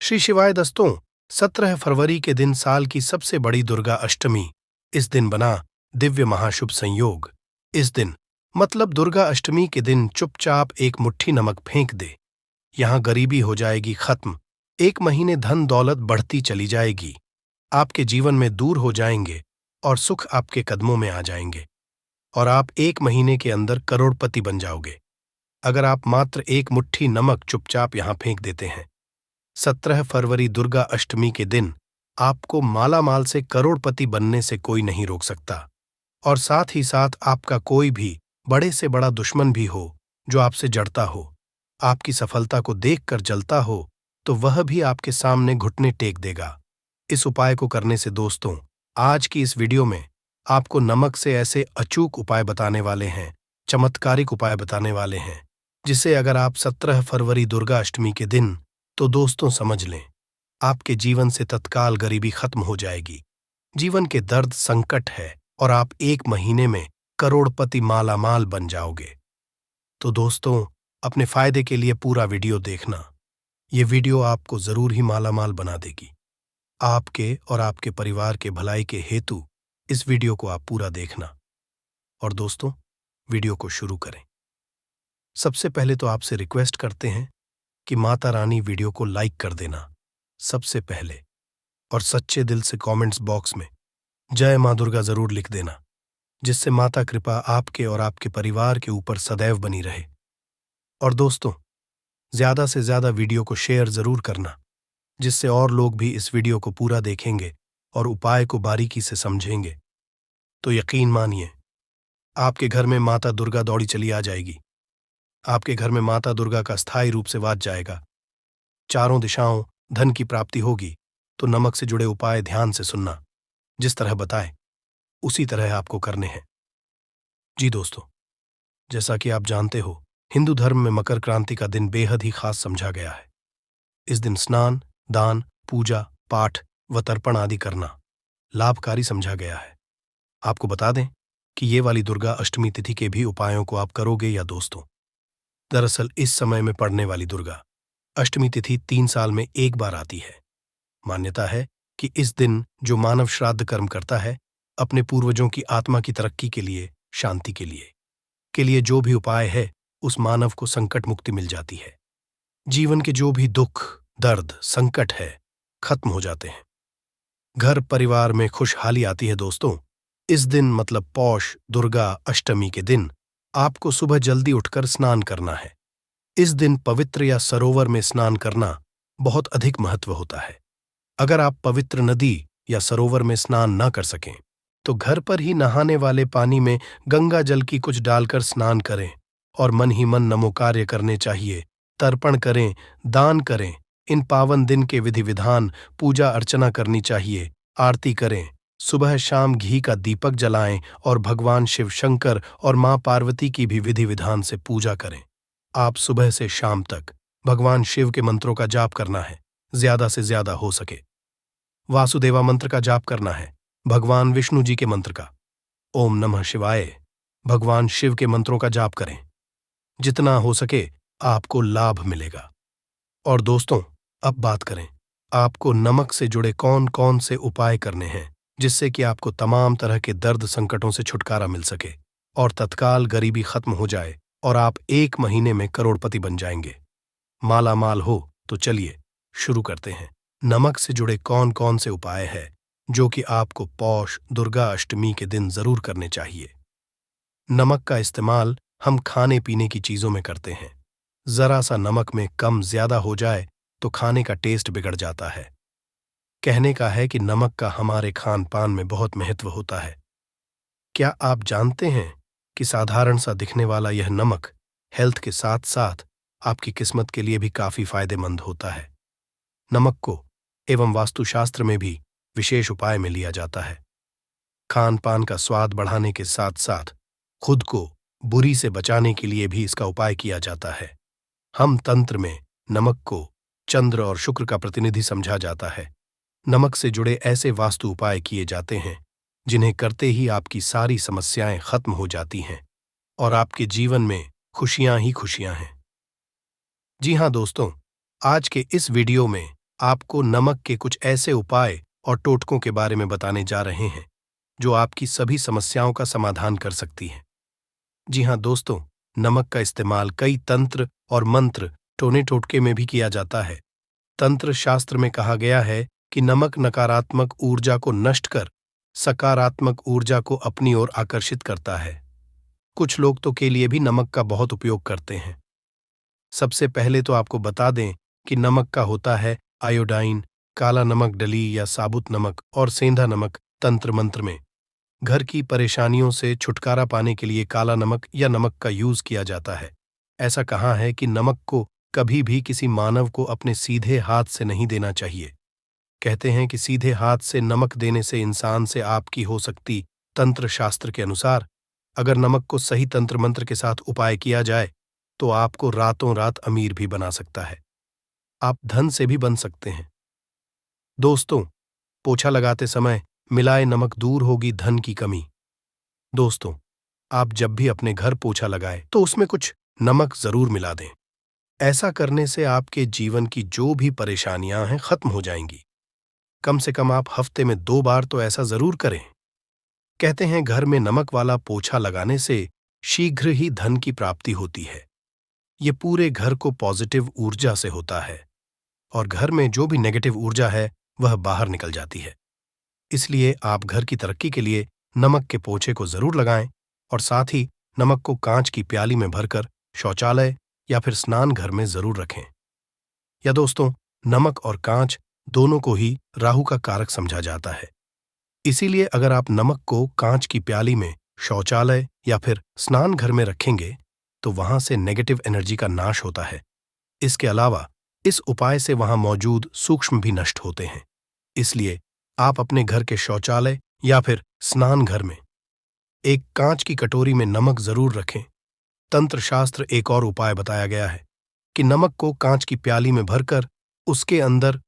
श्री शिवाय दोस्तों। 17 फरवरी के दिन साल की सबसे बड़ी दुर्गा अष्टमी। इस दिन बना दिव्य महाशुभ संयोग। इस दिन मतलब दुर्गा अष्टमी के दिन चुपचाप एक मुट्ठी नमक फेंक दे। यहां गरीबी हो जाएगी खत्म। 1 महीने धन दौलत बढ़ती चली जाएगी। आपके जीवन में दूर हो जाएंगे और सुख आपके कदमों में आ जाएंगे और आप 1 महीने के अंदर करोड़पति बन जाओगे। अगर आप मात्र एक मुट्ठी नमक चुपचाप यहां फेंक देते हैं। 17 फरवरी दुर्गा अष्टमी के दिन आपको मालामाल से करोड़पति बनने से कोई नहीं रोक सकता। और साथ ही साथ आपका कोई भी बड़े से बड़ा दुश्मन भी हो जो आपसे जड़ता हो, आपकी सफलता को देखकर जलता हो, तो वह भी आपके सामने घुटने टेक देगा। इस उपाय को करने से दोस्तों, आज की इस वीडियो में आपको नमक से ऐसे अचूक उपाय बताने वाले हैं, चमत्कारिक उपाय बताने वाले हैं, जिसे अगर आप 17 फरवरी दुर्गा अष्टमी के दिन तो दोस्तों समझ लें, आपके जीवन से तत्काल गरीबी खत्म हो जाएगी। जीवन के दर्द संकट है और आप 1 महीने में करोड़पति मालामाल बन जाओगे। तो दोस्तों, अपने फायदे के लिए पूरा वीडियो देखना। ये वीडियो आपको जरूर ही मालामाल बना देगी। आपके और आपके परिवार के भलाई के हेतु इस वीडियो को आप पूरा देखना। और दोस्तों, वीडियो को शुरू करें। सबसे पहले तो आपसे रिक्वेस्ट करते हैं कि माता रानी वीडियो को लाइक कर देना सबसे पहले, और सच्चे दिल से कमेंट्स बॉक्स में जय मां दुर्गा जरूर लिख देना, जिससे माता कृपा आपके और आपके परिवार के ऊपर सदैव बनी रहे। और दोस्तों, ज्यादा से ज्यादा वीडियो को शेयर जरूर करना, जिससे और लोग भी इस वीडियो को पूरा देखेंगे और उपाय को बारीकी से समझेंगे। तो यकीन मानिए, आपके घर में माता दुर्गा दौड़ी चली आ जाएगी। आपके घर में माता दुर्गा का स्थायी रूप से वास जाएगा। चारों दिशाओं धन की प्राप्ति होगी। तो नमक से जुड़े उपाय ध्यान से सुनना, जिस तरह बताए उसी तरह आपको करने हैं। जी दोस्तों, जैसा कि आप जानते हो, हिंदू धर्म में मकर क्रांति का दिन बेहद ही खास समझा गया है। इस दिन स्नान, दान, पूजा पाठ व तर्पण आदि करना लाभकारी समझा गया है। आपको बता दें कि ये वाली दुर्गा अष्टमी तिथि के भी उपायों को आप करोगे या दोस्तों। दरअसल इस समय में पड़ने वाली दुर्गा अष्टमी तिथि 3 साल में एक बार आती है। मान्यता है कि इस दिन जो मानव श्राद्ध कर्म करता है, अपने पूर्वजों की आत्मा की तरक्की के लिए, शांति के लिए जो भी उपाय है, उस मानव को संकट मुक्ति मिल जाती है। जीवन के जो भी दुख, दर्द, संकट है, खत्म हो जाते हैं। घर परिवार में खुशहाली आती है। दोस्तों, इस दिन मतलब पौष दुर्गा अष्टमी के दिन आपको सुबह जल्दी उठकर स्नान करना है। इस दिन पवित्र या सरोवर में स्नान करना बहुत अधिक महत्व होता है। अगर आप पवित्र नदी या सरोवर में स्नान न कर सकें, तो घर पर ही नहाने वाले पानी में गंगा जल की कुछ डालकर स्नान करें और मन ही मन नमो कार्य करने चाहिए। तर्पण करें, दान करें। इन पावन दिन के विधि विधान, पूजा अर्चना करनी चाहिए। आरती करें, सुबह शाम घी का दीपक जलाएं और भगवान शिव शंकर और मां पार्वती की भी विधि विधान से पूजा करें। आप सुबह से शाम तक भगवान शिव के मंत्रों का जाप करना है, ज्यादा से ज्यादा हो सके। वासुदेवा मंत्र का जाप करना है, भगवान विष्णु जी के मंत्र का। ओम नमः शिवाय, भगवान शिव के मंत्रों का जाप करें। जितना हो सके आपको लाभ मिलेगा। और दोस्तों, अब बात करें आपको नमक से जुड़े कौन कौन से उपाय करने हैं, जिससे कि आपको तमाम तरह के दर्द संकटों से छुटकारा मिल सके और तत्काल गरीबी खत्म हो जाए और आप 1 महीने में करोड़पति बन जाएंगे, मालामाल हो। तो चलिए शुरू करते हैं। नमक से जुड़े कौन कौन से उपाय हैं जो कि आपको पौष दुर्गा अष्टमी के दिन जरूर करने चाहिए। नमक का इस्तेमाल हम खाने पीने की चीजों में करते हैं। जरा सा नमक में कम ज्यादा हो जाए तो खाने का टेस्ट बिगड़ जाता है। कहने का है कि नमक का हमारे खान पान में बहुत महत्व होता है। क्या आप जानते हैं कि साधारण सा दिखने वाला यह नमक हेल्थ के साथ साथ आपकी किस्मत के लिए भी काफी फायदेमंद होता है। नमक को एवं वास्तुशास्त्र में भी विशेष उपाय में लिया जाता है। खान पान का स्वाद बढ़ाने के साथ साथ खुद को बुरी से बचाने के लिए भी इसका उपाय किया जाता है। हम तंत्र में नमक को चंद्र और शुक्र का प्रतिनिधि समझा जाता है। नमक से जुड़े ऐसे वास्तु उपाय किए जाते हैं जिन्हें करते ही आपकी सारी समस्याएं खत्म हो जाती हैं और आपके जीवन में खुशियां ही खुशियां हैं। जी हां दोस्तों, आज के इस वीडियो में आपको नमक के कुछ ऐसे उपाय और टोटकों के बारे में बताने जा रहे हैं जो आपकी सभी समस्याओं का समाधान कर सकती हैं। जी हाँ दोस्तों, नमक का इस्तेमाल कई तंत्र और मंत्र टोने टोटके में भी किया जाता है। तंत्र शास्त्र में कहा गया है कि नमक नकारात्मक ऊर्जा को नष्ट कर सकारात्मक ऊर्जा को अपनी ओर आकर्षित करता है। कुछ लोग तो के लिए भी नमक का बहुत उपयोग करते हैं। सबसे पहले तो आपको बता दें कि नमक का होता है आयोडाइन, काला नमक डली या साबुत नमक और सेंधा नमक। तंत्र मंत्र में घर की परेशानियों से छुटकारा पाने के लिए काला नमक या नमक का यूज किया जाता है। ऐसा कहा है कि नमक को कभी भी किसी मानव को अपने सीधे हाथ से नहीं देना चाहिए। कहते हैं कि सीधे हाथ से नमक देने से इंसान से आपकी हो सकती। तंत्र शास्त्र के अनुसार अगर नमक को सही तंत्र मंत्र के साथ उपाय किया जाए तो आपको रातों रात अमीर भी बना सकता है। आप धन से भी बन सकते हैं। दोस्तों, पोछा लगाते समय मिलाए नमक, दूर होगी धन की कमी। दोस्तों, आप जब भी अपने घर पोछा लगाएं तो उसमें कुछ नमक जरूर मिला दें। ऐसा करने से आपके जीवन की जो भी परेशानियां हैं खत्म हो जाएंगी। कम से कम आप हफ्ते में 2 बार तो ऐसा जरूर करें। कहते हैं घर में नमक वाला पोछा लगाने से शीघ्र ही धन की प्राप्ति होती है। ये पूरे घर को पॉजिटिव ऊर्जा से होता है और घर में जो भी नेगेटिव ऊर्जा है वह बाहर निकल जाती है। इसलिए आप घर की तरक्की के लिए नमक के पोछे को जरूर लगाएं और साथ ही नमक को कांच की प्याली में भरकर शौचालय या फिर स्नान घर में जरूर रखें। या दोस्तों, नमक और कांच दोनों को ही राहु का कारक समझा जाता है। इसीलिए अगर आप नमक को कांच की प्याली में शौचालय या फिर स्नान घर में रखेंगे तो वहां से नेगेटिव एनर्जी का नाश होता है। इसके अलावा इस उपाय से वहां मौजूद सूक्ष्म भी नष्ट होते हैं। इसलिए आप अपने घर के शौचालय या फिर स्नान घर में एक कांच की कटोरी में नमक जरूर रखें। तंत्र शास्त्र एक और उपाय बताया गया है कि नमक को कांच की प्याली में भरकर उसके अंदर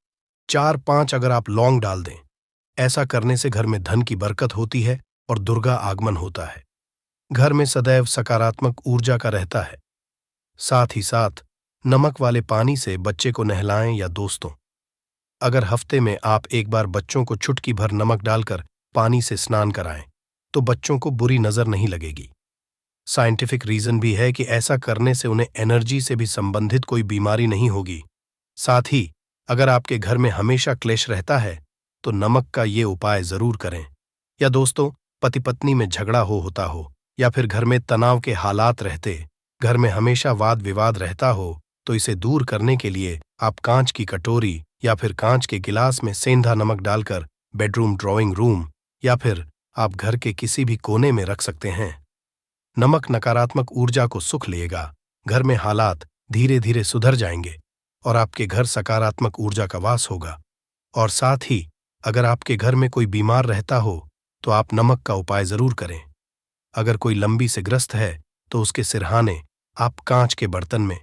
4-5 अगर आप लौंग डाल दें। ऐसा करने से घर में धन की बरकत होती है और दुर्गा आगमन होता है। घर में सदैव सकारात्मक ऊर्जा का रहता है। साथ ही साथ नमक वाले पानी से बच्चे को नहलाएं। या दोस्तों, अगर हफ्ते में आप एक बार बच्चों को चुटकी भर नमक डालकर पानी से स्नान कराएं तो बच्चों को बुरी नजर नहीं लगेगी। साइंटिफिक रीजन भी है कि ऐसा करने से उन्हें एनर्जी से भी संबंधित कोई बीमारी नहीं होगी। साथ ही अगर आपके घर में हमेशा क्लेश रहता है तो नमक का ये उपाय जरूर करें। या दोस्तों, पति पत्नी में झगड़ा होता हो या फिर घर में तनाव के हालात रहते, घर में हमेशा वाद विवाद रहता हो, तो इसे दूर करने के लिए आप कांच की कटोरी या फिर कांच के गिलास में सेंधा नमक डालकर बेडरूम, ड्राइंग रूम या फिर आप घर के किसी भी कोने में रख सकते हैं। नमक नकारात्मक ऊर्जा को सुख लेगा, घर में हालात धीरे धीरे सुधर जाएंगे और आपके घर सकारात्मक ऊर्जा का वास होगा। और साथ ही अगर आपके घर में कोई बीमार रहता हो तो आप नमक का उपाय जरूर करें। अगर कोई लंबी से ग्रस्त है तो उसके सिरहाने आप कांच के बर्तन में,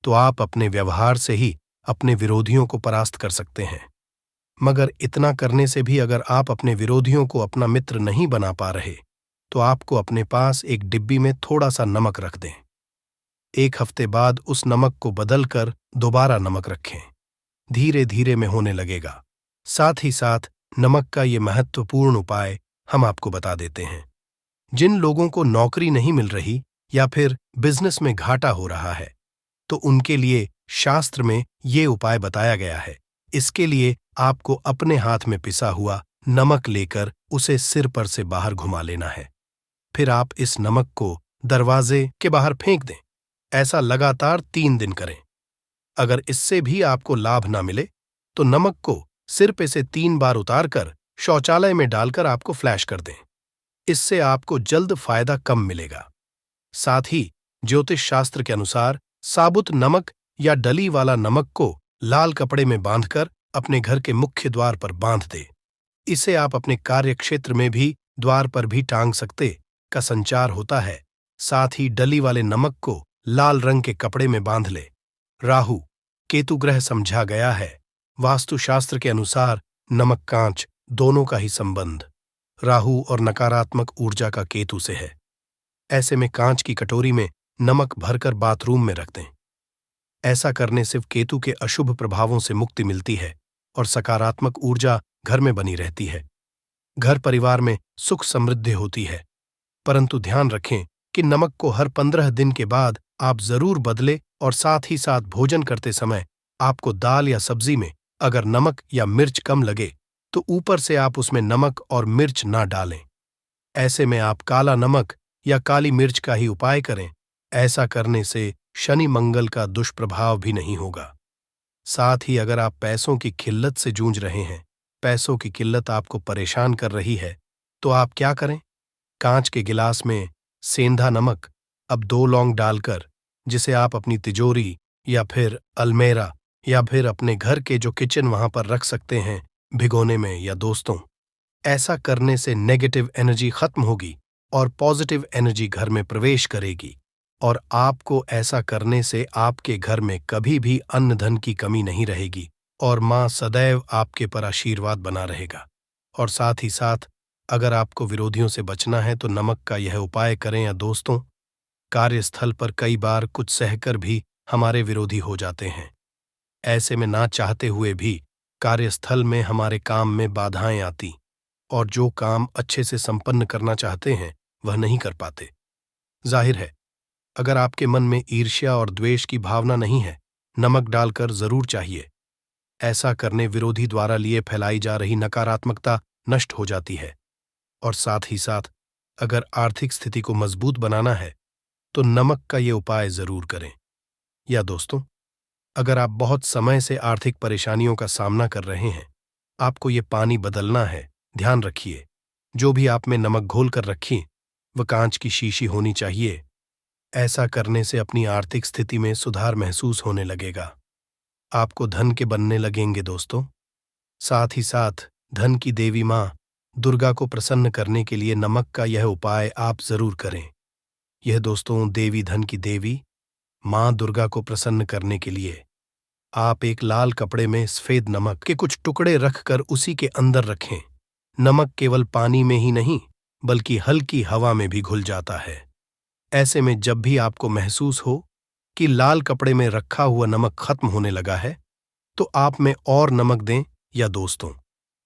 तो आप अपने व्यवहार से ही अपने विरोधियों को परास्त कर सकते हैं। मगर इतना करने से भी अगर आप अपने विरोधियों को अपना मित्र नहीं बना पा रहे तो आपको अपने पास एक डिब्बी में थोड़ा सा नमक रख दें। 1 हफ्ते बाद उस नमक को बदलकर दोबारा नमक रखें। धीरे धीरे में होने लगेगा। साथ ही साथ नमक का ये महत्वपूर्ण उपाय हम आपको बता देते हैं। जिन लोगों को नौकरी नहीं मिल रही या फिर बिजनेस में घाटा हो रहा है तो उनके लिए शास्त्र में ये उपाय बताया गया है। इसके लिए आपको अपने हाथ में पिसा हुआ नमक लेकर उसे सिर पर से बाहर घुमा लेना है। फिर आप इस नमक को दरवाजे के बाहर फेंक दें। ऐसा लगातार 3 दिन करें। अगर इससे भी आपको लाभ ना मिले तो नमक को सिर पे से 3 बार उतारकर शौचालय में डालकर आपको फ्लैश कर दें। इससे आपको जल्द फायदा कम मिलेगा। साथ ही ज्योतिष शास्त्र के अनुसार साबुत नमक या डली वाला नमक को लाल कपड़े में बांधकर अपने घर के मुख्य द्वार पर बांध दे। इसे आप अपने कार्य क्षेत्र में भी द्वार पर भी टांग सकते का संचार होता है। साथ ही डली वाले नमक को लाल रंग के कपड़े में बांध ले। राहु केतु ग्रह समझा गया है। वास्तुशास्त्र के अनुसार नमक कांच दोनों का ही संबंध राहु और नकारात्मक ऊर्जा का केतु से है। ऐसे में कांच की कटोरी में नमक भरकर बाथरूम में रख दें। ऐसा करने से केतु के अशुभ प्रभावों से मुक्ति मिलती है और सकारात्मक ऊर्जा घर में बनी रहती है। घर परिवार में सुख समृद्धि होती है। परंतु ध्यान रखें कि नमक को हर 15 दिन के बाद आप जरूर बदले और साथ ही साथ भोजन करते समय आपको दाल या सब्जी में अगर नमक या मिर्च कम लगे तो ऊपर से आप उसमें नमक और मिर्च ना डालें। ऐसे में आप काला नमक या काली मिर्च का ही उपाय करें। ऐसा करने से शनि मंगल का दुष्प्रभाव भी नहीं होगा। साथ ही अगर आप पैसों की किल्लत से जूझ रहे हैं, पैसों की किल्लत आपको परेशान कर रही है, तो आप क्या करें? कांच के गिलास में सेंधा नमक अब 2 लौंग डालकर, जिसे आप अपनी तिजोरी या फिर अलमेरा या फिर अपने घर के जो किचन वहां पर रख सकते हैं भिगोने में। या दोस्तों, ऐसा करने से नेगेटिव एनर्जी खत्म होगी और पॉजिटिव एनर्जी घर में प्रवेश करेगी और आपको ऐसा करने से आपके घर में कभी भी अन्न धन की कमी नहीं रहेगी और मां सदैव आपके पर आशीर्वाद बना रहेगा। और साथ ही साथ अगर आपको विरोधियों से बचना है तो नमक का यह उपाय करें। या दोस्तों, कार्यस्थल पर कई बार कुछ सहकर भी हमारे विरोधी हो जाते हैं। ऐसे में ना चाहते हुए भी कार्यस्थल में हमारे काम में बाधाएं आती और जो काम अच्छे से संपन्न करना चाहते हैं वह नहीं कर पाते। जाहिर है, अगर आपके मन में ईर्ष्या और द्वेष की भावना नहीं है, नमक डालकर जरूर चाहिए। ऐसा करने विरोधी द्वारा लिए फैलाई जा रही नकारात्मकता नष्ट हो जाती है। और साथ ही साथ अगर आर्थिक स्थिति को मजबूत बनाना है तो नमक का ये उपाय जरूर करें। या दोस्तों, अगर आप बहुत समय से आर्थिक परेशानियों का सामना कर रहे हैं, आपको ये पानी बदलना है। ध्यान रखिए, जो भी आप में नमक घोल कर रखी वह कांच की शीशी होनी चाहिए। ऐसा करने से अपनी आर्थिक स्थिति में सुधार महसूस होने लगेगा। आपको धन के बनने लगेंगे दोस्तों। साथ ही साथ धन की देवी मां दुर्गा को प्रसन्न करने के लिए नमक का यह उपाय आप जरूर करें। यह दोस्तों, देवी धन की देवी मां दुर्गा को प्रसन्न करने के लिए आप एक लाल कपड़े में सफेद नमक के कुछ टुकड़े रखकर उसी के अंदर रखें। नमक केवल पानी में ही नहीं बल्कि हल्की हवा में भी घुल जाता है। ऐसे में जब भी आपको महसूस हो कि लाल कपड़े में रखा हुआ नमक खत्म होने लगा है तो आप में और नमक दें। या दोस्तों,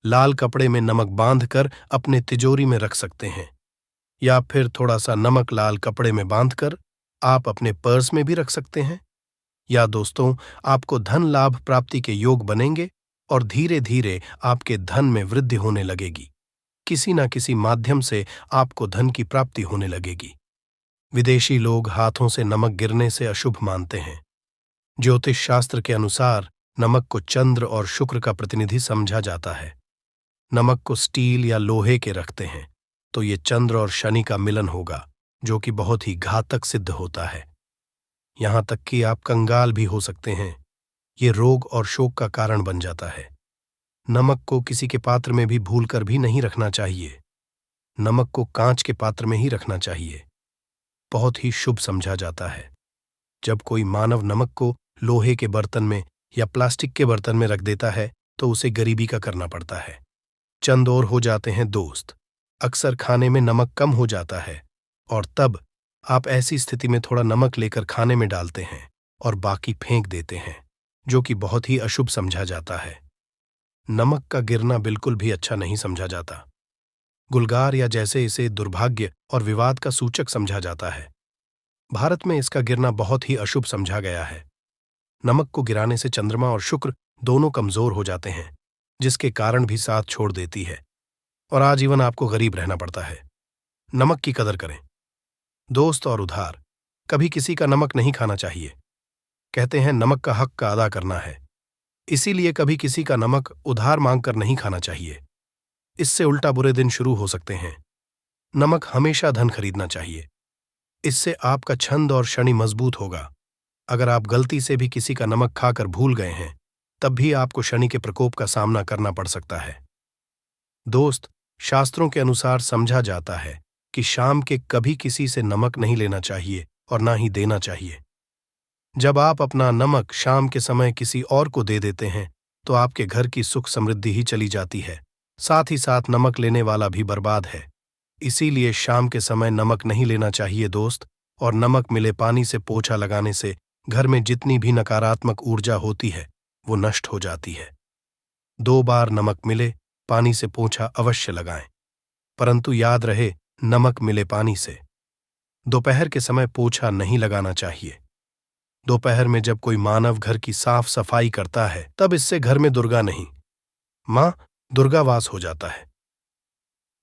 लाल कपड़े में नमक बांधकर अपने तिजोरी में रख सकते हैं या फिर थोड़ा सा नमक लाल कपड़े में बांधकर आप अपने पर्स में भी रख सकते हैं। या दोस्तों, आपको धन लाभ प्राप्ति के योग बनेंगे और धीरे धीरे आपके धन में वृद्धि होने लगेगी। किसी न किसी माध्यम से आपको धन की प्राप्ति होने लगेगी। विदेशी लोग हाथों से नमक गिरने से अशुभ मानते हैं। ज्योतिष शास्त्र के अनुसार नमक को चंद्र और शुक्र का प्रतिनिधि समझा जाता है। नमक को स्टील या लोहे के रखते हैं तो ये चंद्र और शनि का मिलन होगा, जो कि बहुत ही घातक सिद्ध होता है। यहां तक कि आप कंगाल भी हो सकते हैं। ये रोग और शोक का कारण बन जाता है। नमक को किसी के पात्र में भी भूलकर भी नहीं रखना चाहिए। नमक को कांच के पात्र में ही रखना चाहिए। बहुत ही शुभ समझा जाता है। जब कोई मानव नमक को लोहे के बर्तन में या प्लास्टिक के बर्तन में रख देता है तो उसे गरीबी का करना पड़ता है। चंद और हो जाते हैं दोस्त। अक्सर खाने में नमक कम हो जाता है और तब आप ऐसी स्थिति में थोड़ा नमक लेकर खाने में डालते हैं और बाकी फेंक देते हैं, जो कि बहुत ही अशुभ समझा जाता है। नमक का गिरना बिल्कुल भी अच्छा नहीं समझा जाता। गुलगार या जैसे इसे दुर्भाग्य और विवाद का सूचक समझा जाता है। भारत में इसका गिरना बहुत ही अशुभ समझा गया है। नमक को गिराने से चंद्रमा और शुक्र दोनों कमजोर हो जाते हैं, जिसके कारण भी साथ छोड़ देती है और आजीवन आपको गरीब रहना पड़ता है। नमक की कदर करें दोस्त। और उधार कभी किसी का नमक नहीं खाना चाहिए। कहते हैं नमक का हक का अदा करना है, इसीलिए कभी किसी का नमक उधार मांगकर नहीं खाना चाहिए। इससे उल्टा बुरे दिन शुरू हो सकते हैं। नमक हमेशा धन खरीदना चाहिए। इससे आपका छंद और शनि मजबूत होगा। अगर आप गलती से भी किसी का नमक खाकर भूल गए हैं तब भी आपको शनि के प्रकोप का सामना करना पड़ सकता है। दोस्त, शास्त्रों के अनुसार समझा जाता है कि शाम के कभी किसी से नमक नहीं लेना चाहिए और ना ही देना चाहिए। जब आप अपना नमक शाम के समय किसी और को दे देते हैं तो आपके घर की सुख समृद्धि ही चली जाती है, साथ ही साथ नमक लेने वाला भी बर्बाद है। इसीलिए शाम के समय नमक नहीं लेना चाहिए दोस्त। और नमक मिले पानी से पोछा लगाने से घर में जितनी भी नकारात्मक ऊर्जा होती है वो नष्ट हो जाती है। 2 बार नमक मिले पानी से पोंछा अवश्य लगाएं, परंतु याद रहे नमक मिले पानी से। दोपहर के समय पोछा नहीं लगाना चाहिए। दोपहर में जब कोई मानव घर की साफ सफाई करता है तब इससे घर में दुर्गा नहीं, मां दुर्गा वास हो जाता है।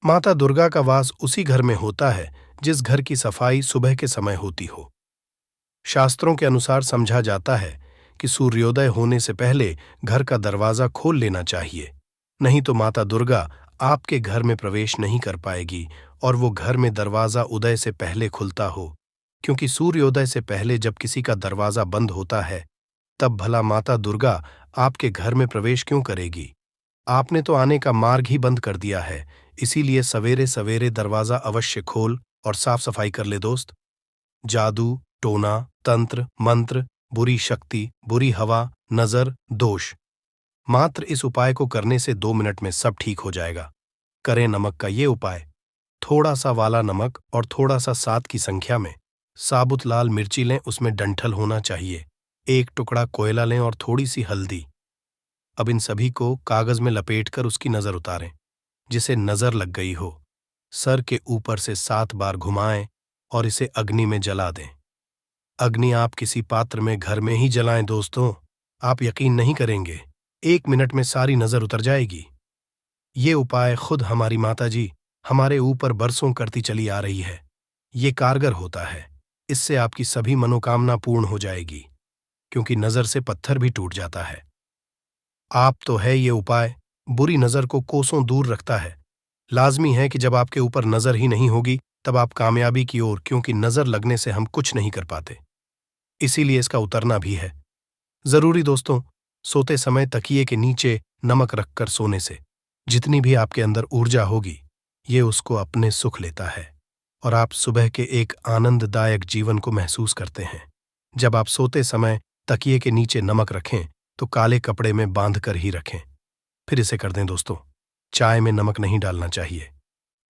माता दुर्गा का वास उसी घर में होता है जिस घर की सफाई सुबह के समय होती हो। शास्त्रों के अनुसार समझा जाता है कि सूर्योदय होने से पहले घर का दरवाजा खोल लेना चाहिए, नहीं तो माता दुर्गा आपके घर में प्रवेश नहीं कर पाएगी और वो घर में दरवाजा उदय से पहले खुलता हो, क्योंकि सूर्योदय से पहले जब किसी का दरवाजा बंद होता है तब भला माता दुर्गा आपके घर में प्रवेश क्यों करेगी। आपने तो आने का मार्ग ही बंद कर दिया है, इसीलिए सवेरे सवेरे दरवाजा अवश्य खोल और साफ सफाई कर ले दोस्त। जादू, टोना, तंत्र, मंत्र, बुरी शक्ति, बुरी हवा, नजर, दोष, मात्र इस उपाय को करने से 2 मिनट में सब ठीक हो जाएगा। करें नमक का ये उपाय। थोड़ा सा वाला नमक और थोड़ा सा 7 की संख्या में साबुत लाल मिर्ची लें, उसमें डंठल होना चाहिए। 1 टुकड़ा कोयला लें और थोड़ी सी हल्दी। अब इन सभी को कागज में लपेटकर उसकी नजर उतारें, जिसे नजर लग गई हो। सर के ऊपर से 7 बार घुमाएं और इसे अग्नि में जला दें। अग्नि आप किसी पात्र में घर में ही जलाएं दोस्तों, आप यकीन नहीं करेंगे, 1 मिनट में सारी नजर उतर जाएगी। ये उपाय खुद हमारी माताजी हमारे ऊपर बरसों करती चली आ रही है। ये कारगर होता है, इससे आपकी सभी मनोकामना पूर्ण हो जाएगी, क्योंकि नजर से पत्थर भी टूट जाता है। आप तो है ये उपाय बुरी नजर को कोसों दूर रखता है। लाजमी है कि जब आपके ऊपर नजर ही नहीं होगी तब आप कामयाबी की ओर, क्योंकि नजर लगने से हम कुछ नहीं कर पाते, इसीलिए इसका उतरना भी है जरूरी दोस्तों। सोते समय तकिए के नीचे नमक रखकर सोने से जितनी भी आपके अंदर ऊर्जा होगी ये उसको अपने सुख लेता है और आप सुबह के एक आनंददायक जीवन को महसूस करते हैं। जब आप सोते समय तकिए के नीचे नमक रखें तो काले कपड़े में बांध कर ही रखें। फिर इसे कर दें दोस्तों, चाय में नमक नहीं डालना चाहिए,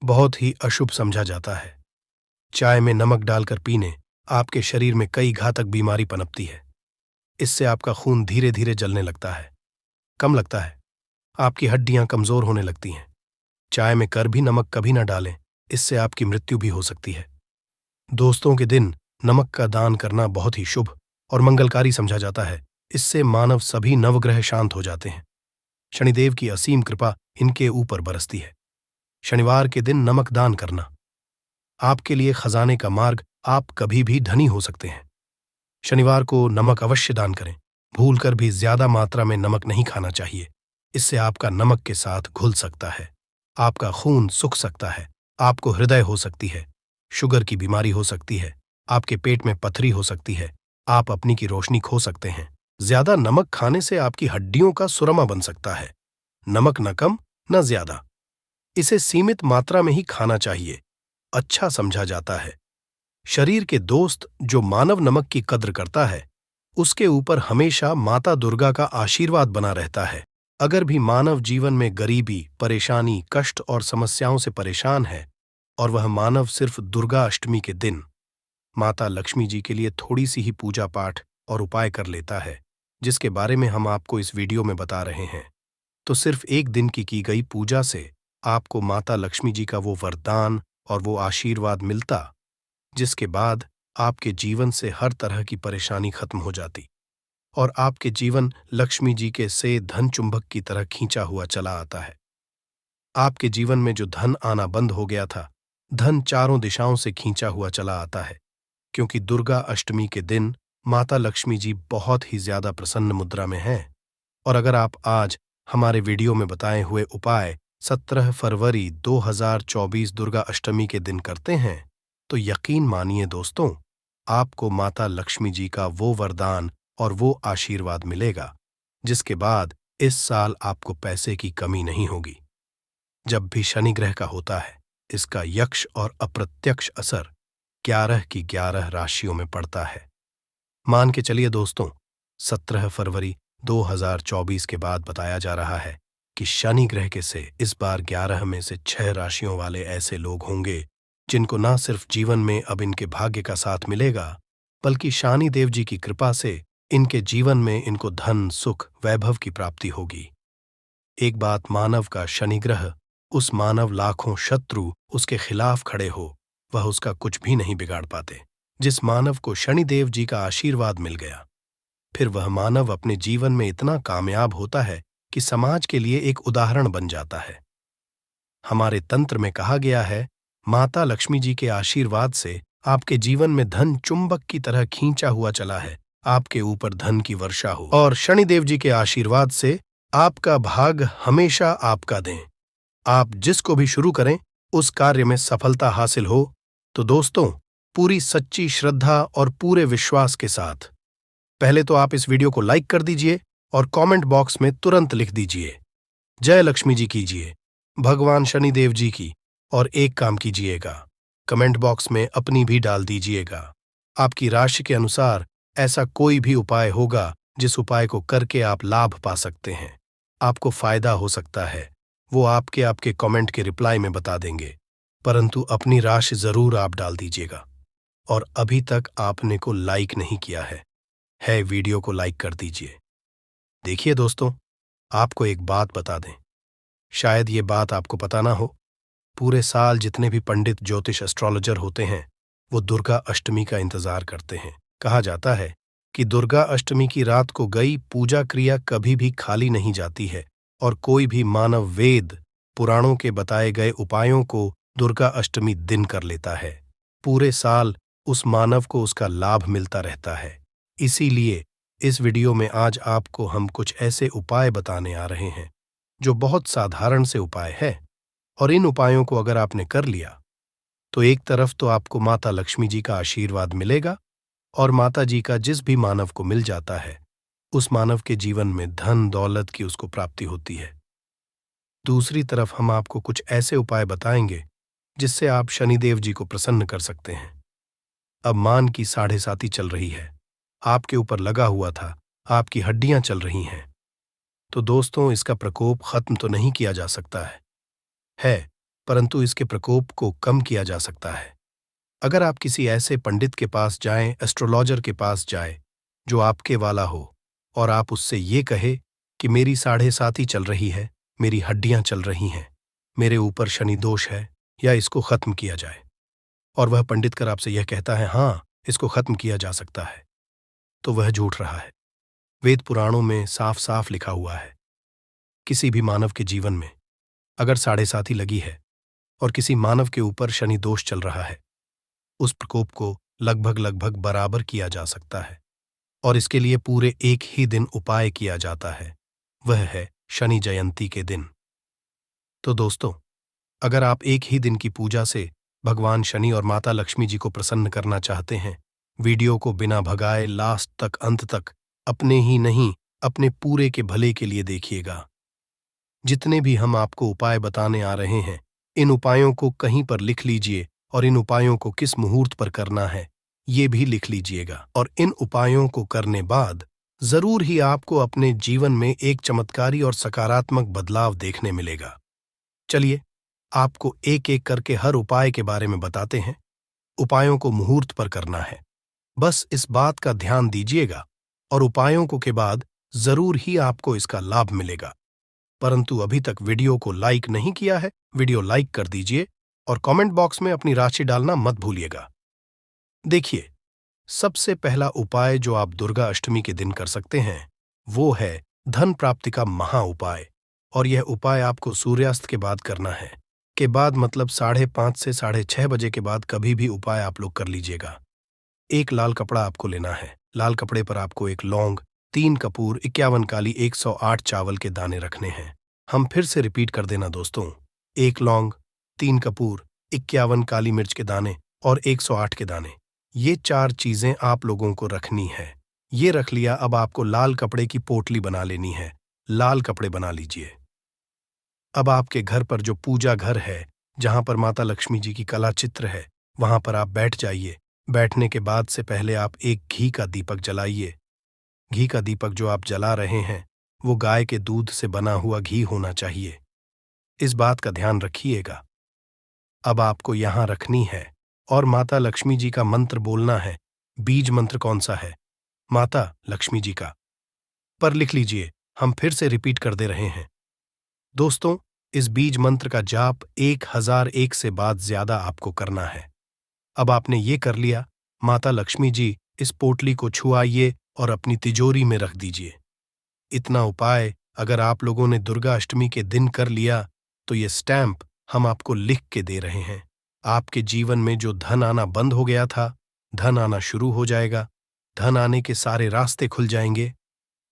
बहुत ही अशुभ समझा जाता है। चाय में नमक डालकर पीने आपके शरीर में कई घातक बीमारी पनपती है। इससे आपका खून धीरे धीरे जलने लगता है, कम लगता है, आपकी हड्डियां कमजोर होने लगती हैं। चाय में कर भी नमक कभी ना डालें, इससे आपकी मृत्यु भी हो सकती है। दोस्तों के दिन नमक का दान करना बहुत ही शुभ और मंगलकारी समझा जाता है। इससे मानव सभी नवग्रह शांत हो जाते हैं। शनिदेव की असीम कृपा इनके ऊपर बरसती है। शनिवार के दिन नमक दान करना आपके लिए खजाने का मार्ग, आप कभी भी धनी हो सकते हैं। शनिवार को नमक अवश्य दान करें। भूलकर भी ज्यादा मात्रा में नमक नहीं खाना चाहिए, इससे आपका नमक के साथ घुल सकता है, आपका खून सूख सकता है, आपको हृदय हो सकती है, शुगर की बीमारी हो सकती है, आपके पेट में पथरी हो सकती है, आप अपनी की रोशनी खो सकते हैं। ज्यादा नमक खाने से आपकी हड्डियों का सुरमा बन सकता है। नमक न कम न ज्यादा, इसे सीमित मात्रा में ही खाना चाहिए, अच्छा समझा जाता है। शरीर के दोस्त जो मानव नमक की कद्र करता है उसके ऊपर हमेशा माता दुर्गा का आशीर्वाद बना रहता है। अगर भी मानव जीवन में गरीबी, परेशानी, कष्ट और समस्याओं से परेशान है और वह मानव सिर्फ दुर्गा अष्टमी के दिन माता लक्ष्मी जी के लिए थोड़ी सी ही पूजा पाठ और उपाय कर लेता है, जिसके बारे में हम आपको इस वीडियो में बता रहे हैं, तो सिर्फ एक दिन की गई पूजा से आपको माता लक्ष्मी जी का वो वरदान और वो आशीर्वाद मिलता, जिसके बाद आपके जीवन से हर तरह की परेशानी खत्म हो जाती और आपके जीवन लक्ष्मी जी के से धन चुंबक की तरह खींचा हुआ चला आता है। आपके जीवन में जो धन आना बंद हो गया था, धन चारों दिशाओं से खींचा हुआ चला आता है, क्योंकि दुर्गा अष्टमी के दिन माता लक्ष्मी जी बहुत ही ज्यादा प्रसन्न मुद्रा में हैं। और अगर आप आज हमारे वीडियो में बताए हुए उपाय 17 फरवरी 2024 दुर्गा अष्टमी के दिन करते हैं तो यकीन मानिए दोस्तों, आपको माता लक्ष्मी जी का वो वरदान और वो आशीर्वाद मिलेगा, जिसके बाद इस साल आपको पैसे की कमी नहीं होगी। जब भी शनि ग्रह का होता है, इसका यक्ष और अप्रत्यक्ष असर 11 की 11 राशियों में पड़ता है। मान के चलिए दोस्तों, 17 फरवरी 2024 के बाद बताया जा रहा है कि शनि ग्रह के से इस बार 11 में से 6 राशियों वाले ऐसे लोग होंगे जिनको न सिर्फ जीवन में अब इनके भाग्य का साथ मिलेगा, बल्कि शनि देव जी की कृपा से इनके जीवन में इनको धन, सुख, वैभव की प्राप्ति होगी। एक बात मानव का शनिग्रह, उस मानव लाखों शत्रु उसके खिलाफ खड़े हो, वह उसका कुछ भी नहीं बिगाड़ पाते। जिस मानव को शनिदेव जी का आशीर्वाद मिल गया, फिर वह मानव अपने जीवन में इतना कामयाब होता है कि समाज के लिए एक उदाहरण बन जाता है। हमारे तंत्र में कहा गया है, माता लक्ष्मी जी के आशीर्वाद से आपके जीवन में धन चुंबक की तरह खींचा हुआ चला है, आपके ऊपर धन की वर्षा हो, और शनिदेव जी के आशीर्वाद से आपका भाग हमेशा आपका दें। आप जिसको भी शुरू करें उस कार्य में सफलता हासिल हो। तो दोस्तों, पूरी सच्ची श्रद्धा और पूरे विश्वास के साथ पहले तो आप इस वीडियो को लाइक कर दीजिए और कमेंट बॉक्स में तुरंत लिख दीजिए, जय लक्ष्मी जी कीजिए, भगवान शनिदेव जी की, और एक काम कीजिएगा, कमेंट बॉक्स में अपनी भी डाल दीजिएगा। आपकी राशि के अनुसार ऐसा कोई भी उपाय होगा जिस उपाय को करके आप लाभ पा सकते हैं, आपको फायदा हो सकता है, वो आपके कमेंट के रिप्लाई में बता देंगे। परंतु अपनी राशि जरूर आप डाल दीजिएगा। और अभी तक आपने को लाइक नहीं किया है वीडियो को लाइक कर दीजिए। देखिए दोस्तों, आपको एक बात बता दें, शायद ये बात आपको पता ना हो, पूरे साल जितने भी पंडित ज्योतिष एस्ट्रोलॉजर होते हैं वो दुर्गा अष्टमी का इंतजार करते हैं। कहा जाता है कि दुर्गा अष्टमी की रात को गई पूजा क्रिया कभी भी खाली नहीं जाती है, और कोई भी मानव वेद पुराणों के बताए गए उपायों को दुर्गा अष्टमी दिन कर लेता है। पूरे साल उस मानव को उसका लाभ मिलता रहता है। इसीलिए इस वीडियो में आज आपको हम कुछ ऐसे उपाय बताने आ रहे हैं जो बहुत साधारण से उपाय है, और इन उपायों को अगर आपने कर लिया तो एक तरफ तो आपको माता लक्ष्मी जी का आशीर्वाद मिलेगा, और माता जी का जिस भी मानव को मिल जाता है उस मानव के जीवन में धन दौलत की उसको प्राप्ति होती है। दूसरी तरफ हम आपको कुछ ऐसे उपाय बताएंगे जिससे आप शनिदेव जी को प्रसन्न कर सकते हैं। अब मान की 7.5 चल रही है, आपके ऊपर लगा हुआ था, आपकी हड्डियां चल रही हैं, तो दोस्तों इसका प्रकोप खत्म तो नहीं किया जा सकता है, परंतु इसके प्रकोप को कम किया जा सकता है। अगर आप किसी ऐसे पंडित के पास जाएं, एस्ट्रोलॉजर के पास जाएं, जो आपके वाला हो, और आप उससे ये कहे कि मेरी 7.5 चल रही है, मेरी हड्डियां चल रही हैं, मेरे ऊपर शनि दोष है, या इसको खत्म किया जाए, और वह पंडित कर आपसे यह कहता है हाँ इसको खत्म किया जा सकता है, तो वह झूठ रहा है। वेद पुराणों में साफ साफ लिखा हुआ है, किसी भी मानव के जीवन में अगर 7.5 लगी है और किसी मानव के ऊपर शनि दोष चल रहा है, उस प्रकोप को लगभग बराबर किया जा सकता है, और इसके लिए पूरे एक ही दिन उपाय किया जाता है, वह है शनि जयंती के दिन। तो दोस्तों, अगर आप एक ही दिन की पूजा से भगवान शनि और माता लक्ष्मी जी को प्रसन्न करना चाहते हैं, वीडियो को बिना भगाए लास्ट तक, अंत तक, अपने ही नहीं अपने पूरे के भले के लिए देखिएगा। जितने भी हम आपको उपाय बताने आ रहे हैं, इन उपायों को कहीं पर लिख लीजिए, और इन उपायों को किस मुहूर्त पर करना है ये भी लिख लीजिएगा, और इन उपायों को करने बाद जरूर ही आपको अपने जीवन में एक चमत्कारी और सकारात्मक बदलाव देखने मिलेगा। चलिए आपको एक एक करके हर उपाय के बारे में बताते हैं। उपायों को मुहूर्त पर करना है, बस इस बात का ध्यान दीजिएगा, और उपायों को के बाद जरूर ही आपको इसका लाभ मिलेगा। परंतु अभी तक वीडियो को लाइक नहीं किया है, वीडियो लाइक कर दीजिए, और कमेंट बॉक्स में अपनी राशि डालना मत भूलिएगा। देखिए, सबसे पहला उपाय जो आप दुर्गा अष्टमी के दिन कर सकते हैं वो है धन प्राप्ति का महा उपाय, और यह उपाय आपको सूर्यास्त के बाद करना है। के बाद मतलब 5:30 से 6:30 बजे के बाद कभी भी उपाय आप लोग कर लीजिएगा। एक लाल कपड़ा आपको लेना है, लाल कपड़े पर आपको एक लौंग, 3 कपूर, 51 काली, 108 चावल के दाने रखने हैं। हम फिर से रिपीट कर देना दोस्तों, 1 लौंग, 3 कपूर, 51 काली मिर्च के दाने और 108 के दाने, ये 4 चीजें आप लोगों को रखनी है। ये रख लिया, अब आपको लाल कपड़े की पोटली बना लेनी है, लाल कपड़े बना लीजिए। अब आपके घर पर जो पूजा घर है, जहां पर माता लक्ष्मी जी की कला चित्र है, वहां पर आप बैठ जाइए। बैठने के बाद से पहले आप एक घी का दीपक जलाइए। घी का दीपक जो आप जला रहे हैं वो गाय के दूध से बना हुआ घी होना चाहिए, इस बात का ध्यान रखिएगा। अब आपको यहां रखनी है और माता लक्ष्मी जी का मंत्र बोलना है। बीज मंत्र कौन सा है? माता लक्ष्मी जी का। पर लिख लीजिए, हम फिर से रिपीट कर दे रहे हैं। दोस्तों, इस बीज मंत्र का जाप 1001 से बाद ज्यादा आपको करना है। अब आपने ये कर लिया, माता लक्ष्मी जी इस पोटली को छुआइए और अपनी तिजोरी में रख दीजिए। इतना उपाय अगर आप लोगों ने दुर्गा अष्टमी के दिन कर लिया तो ये स्टैंप हम आपको लिख के दे रहे हैं। आपके जीवन में जो धन आना बंद हो गया था, धन आना शुरू हो जाएगा। धन आने के सारे रास्ते खुल जाएंगे।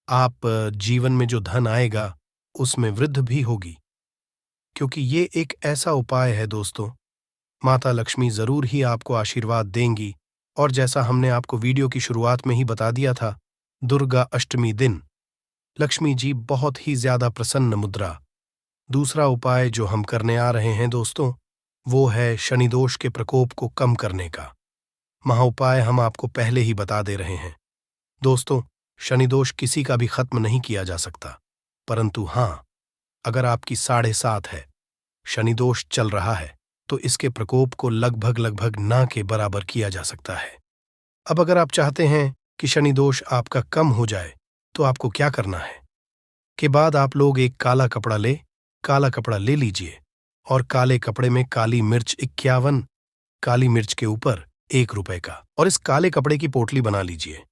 आप जीवन में जो धन आएगा उसमें वृद्धि भी होगी, क्योंकि ये एक ऐसा उपाय है दोस्तों, माता लक्ष्मी जरूर ही आपको आशीर्वाद देंगी। और जैसा हमने आपको वीडियो की शुरुआत में ही बता दिया था, दुर्गा अष्टमी दिन लक्ष्मी जी बहुत ही ज्यादा प्रसन्न मुद्रा। दूसरा उपाय जो हम करने आ रहे हैं दोस्तों, वो है शनि दोष के प्रकोप को कम करने का। महाउपाय हम आपको पहले ही बता दे रहे हैं। दोस्तों, शनि दोष किसी का भी खत्म नहीं किया जा सकता, परंतु हां, अगर आपकी 7.5 है, शनि दोष चल रहा है, तो इसके प्रकोप को लगभग ना के बराबर किया जा सकता है। अब अगर आप चाहते हैं कि शनि दोष आपका कम हो जाए, तो आपको क्या करना है? के बाद आप लोग एक काला कपड़ा ले लीजिए और काले कपड़े में काली मिर्च 51, काली मिर्च के ऊपर 1 रुपए का, और इस काले कपड़े की पोटली बना लीजिए।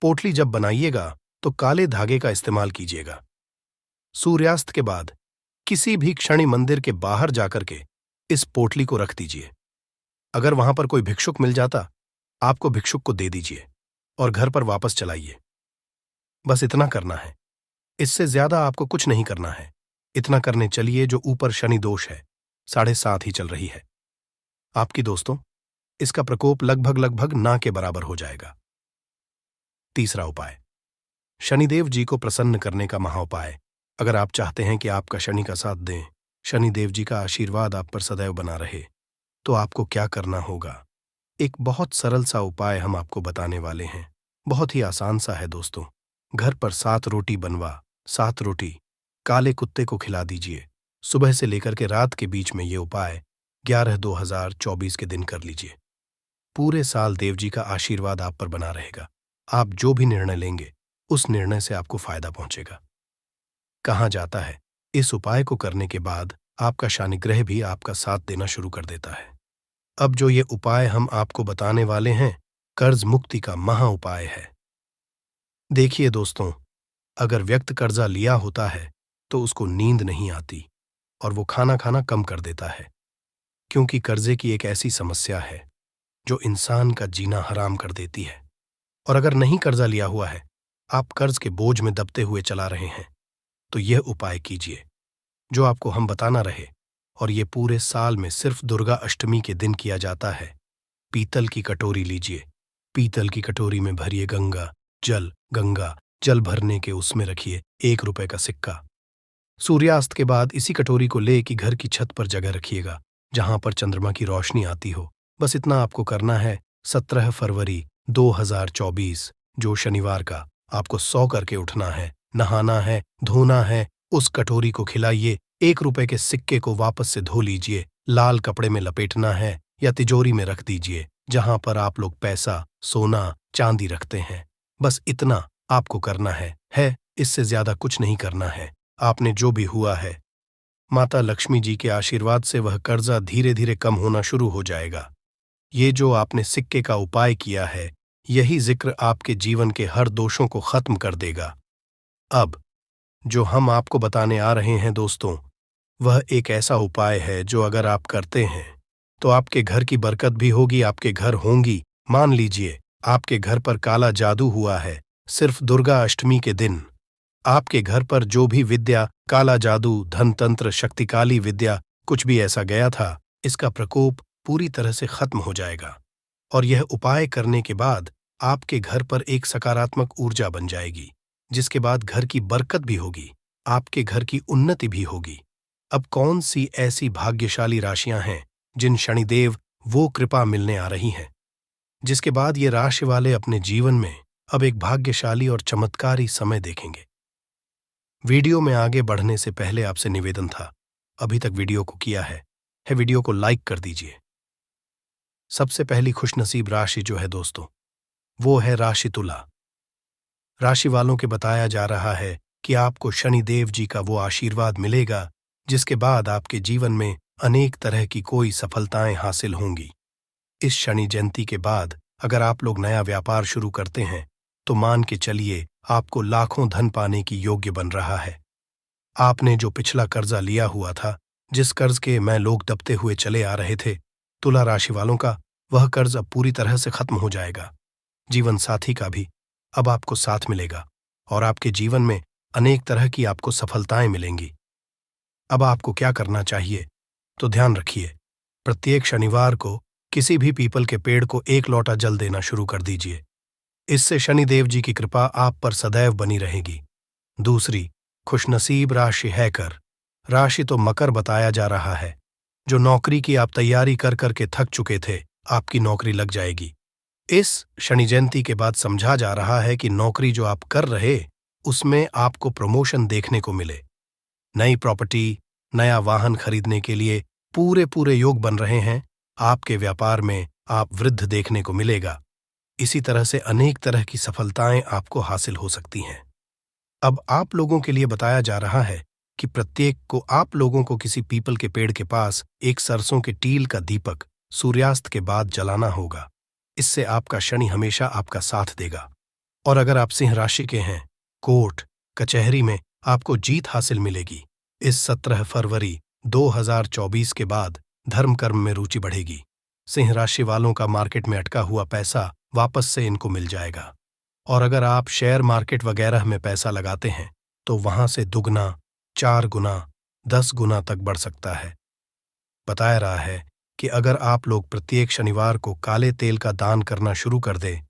पोटली जब बनाइएगा तो काले धागे का इस्तेमाल कीजिएगा। सूर्यास्त के बाद किसी भी क्षणी मंदिर के बाहर जाकर के इस पोटली को रख दीजिए। अगर वहां पर कोई भिक्षुक मिल जाता, आपको भिक्षुक को दे दीजिए और घर पर वापस चलाइए। बस इतना करना है, इससे ज्यादा आपको कुछ नहीं करना है। इतना करने चलिए जो ऊपर शनि दोष है 7.5 ही चल रही है आपकी दोस्तों, इसका प्रकोप लगभग ना के बराबर हो जाएगा। तीसरा उपाय, शनिदेव जी को प्रसन्न करने का महाउपाय। अगर आप चाहते हैं कि आपका शनि का साथ दें, शनिदेव जी का आशीर्वाद आप पर सदैव बना रहे, तो आपको क्या करना होगा? एक बहुत सरल सा उपाय हम आपको बताने वाले हैं। बहुत ही आसान सा है दोस्तों। घर पर 7 रोटी बनवा 7 रोटी काले कुत्ते को खिला दीजिए। सुबह से लेकर के रात के बीच में ये उपाय 11/2/2024 के दिन कर लीजिए। पूरे साल देव जी का आशीर्वाद आप पर बना रहेगा। आप जो भी निर्णय लेंगे, उस निर्णय से आपको फायदा पहुंचेगा। कहा जाता है, इस उपाय को करने के बाद आपका शानिग्रह भी आपका साथ देना शुरू कर देता है। अब जो ये उपाय हम आपको बताने वाले हैं, कर्ज मुक्ति का महा उपाय है। देखिए दोस्तों, अगर व्यक्ति कर्जा लिया होता है तो उसको नींद नहीं आती और वो खाना खाना कम कर देता है, क्योंकि कर्जे की एक ऐसी समस्या है जो इंसान का जीना हराम कर देती है। और अगर नहीं कर्जा लिया हुआ है, आप कर्ज के बोझ में दबते हुए चला रहे हैं, तो यह उपाय कीजिए जो आपको हम बताना रहे, और ये पूरे साल में सिर्फ दुर्गा अष्टमी के दिन किया जाता है। पीतल की कटोरी लीजिए, पीतल की कटोरी में भरिए गंगा जल भरने के उसमें रखिए 1 रुपए का सिक्का। सूर्यास्त के बाद इसी कटोरी को ले कि घर की छत पर जगह रखिएगा जहां पर चंद्रमा की रोशनी आती हो। बस इतना आपको करना है। 17 फरवरी 2024 जो शनिवार का, आपको 100 करके उठना है, नहाना है, धोना है, उस कटोरी को खिलाइए, 1 रुपए के सिक्के को वापस से धो लीजिए, लाल कपड़े में लपेटना है या तिजोरी में रख दीजिए जहां पर आप लोग पैसा, सोना, चांदी रखते हैं। बस इतना आपको करना है, इससे ज्यादा कुछ नहीं करना है। आपने जो भी हुआ है, माता लक्ष्मी जी के आशीर्वाद से वह कर्जा धीरे धीरे कम होना शुरू हो जाएगा। ये जो आपने सिक्के का उपाय किया है, यही जिक्र आपके जीवन के हर दोषों को खत्म कर देगा। अब जो हम आपको बताने आ रहे हैं दोस्तों, वह एक ऐसा उपाय है जो अगर आप करते हैं तो आपके घर की बरकत भी होगी, आपके घर होंगी। मान लीजिए आपके घर पर काला जादू हुआ है, सिर्फ दुर्गा अष्टमी के दिन आपके घर पर जो भी विद्या, काला जादू, धन तंत्र, शक्तिकाली विद्या, कुछ भी ऐसा गया था, इसका प्रकोप पूरी तरह से खत्म हो जाएगा। और यह उपाय करने के बाद आपके घर पर एक सकारात्मक ऊर्जा बन जाएगी, जिसके बाद घर की बरकत भी होगी, आपके घर की उन्नति भी होगी। अब कौन सी ऐसी भाग्यशाली राशियां हैं जिन शनिदेव वो कृपा मिलने आ रही हैं, जिसके बाद ये राशि वाले अपने जीवन में अब एक भाग्यशाली और चमत्कारी समय देखेंगे। वीडियो में आगे बढ़ने से पहले आपसे निवेदन था, अभी तक वीडियो को किया है वीडियो को लाइक कर दीजिए। सबसे पहली खुशनसीब राशि जो है दोस्तों, वो है राशि तुला। राशि वालों के बताया जा रहा है कि आपको शनिदेव जी का वो आशीर्वाद मिलेगा जिसके बाद आपके जीवन में अनेक तरह की कोई सफलताएं हासिल होंगी। इस शनि जयंती के बाद अगर आप लोग नया व्यापार शुरू करते हैं तो मान के चलिए आपको लाखों धन पाने की योग्य बन रहा है। आपने जो पिछला कर्जा लिया हुआ था, जिस कर्ज के मैं लोग दबते हुए चले आ रहे थे, तुला राशि वालों का वह कर्ज अब पूरी तरह से खत्म हो जाएगा। जीवन साथी का भी अब आपको साथ मिलेगा और आपके जीवन में अनेक तरह की आपको सफलताएं मिलेंगी। अब आपको क्या करना चाहिए तो ध्यान रखिए, प्रत्येक शनिवार को किसी भी पीपल के पेड़ को 1 लोटा जल देना शुरू कर दीजिए। इससे शनिदेव जी की कृपा आप पर सदैव बनी रहेगी। दूसरी खुशनसीब राशि है कर। राशि तो मकर बताया जा रहा है। जो नौकरी की आप तैयारी कर करके थक चुके थे, आपकी नौकरी लग जाएगी। इस शनि जयंती के बाद समझा जा रहा है कि नौकरी जो आप कर रहे उसमें आपको प्रमोशन देखने को मिले। नई प्रॉपर्टी, नया वाहन खरीदने के लिए पूरे योग बन रहे हैं। आपके व्यापार में आप वृद्धि देखने को मिलेगा। इसी तरह से अनेक तरह की सफलताएं आपको हासिल हो सकती हैं। अब आप लोगों के लिए बताया जा रहा है कि प्रत्येक को आप लोगों को किसी पीपल के पेड़ के पास एक सरसों के टील का दीपक सूर्यास्त के बाद जलाना होगा। इससे आपका शनि हमेशा आपका साथ देगा। और अगर आप सिंह राशि के हैं, कोर्ट कचहरी में आपको जीत हासिल मिलेगी। इस 17 फरवरी 2024 के बाद धर्म कर्म में रुचि बढ़ेगी। सिंह राशि वालों का मार्केट में अटका हुआ पैसा वापस से इनको मिल जाएगा। और अगर आप शेयर मार्केट वगैरह में पैसा लगाते हैं तो वहां से दुगना, 4 गुना, 10 गुना तक बढ़ सकता है। बताया रहा है कि अगर आप लोग प्रत्येक शनिवार को काले तेल का दान करना शुरू कर दें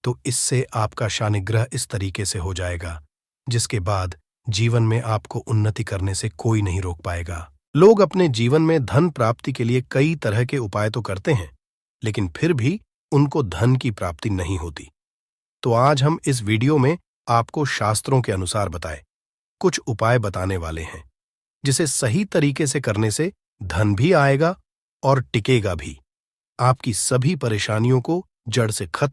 तो इससे आपका शानिग्रह इस तरीके से हो जाएगा जिसके बाद जीवन में आपको उन्नति करने से कोई नहीं रोक पाएगा। लोग अपने जीवन में धन प्राप्ति के लिए कई तरह के उपाय तो करते हैं, लेकिन फिर भी उनको धन की प्राप्ति नहीं होती। तो आज हम इस वीडियो में आपको शास्त्रों के अनुसार बताए कुछ उपाय बताने वाले हैं जिसे सही तरीके से करने से धन भी आएगा और टिकेगा भी। आपकी सभी परेशानियों को जड़ से खत्म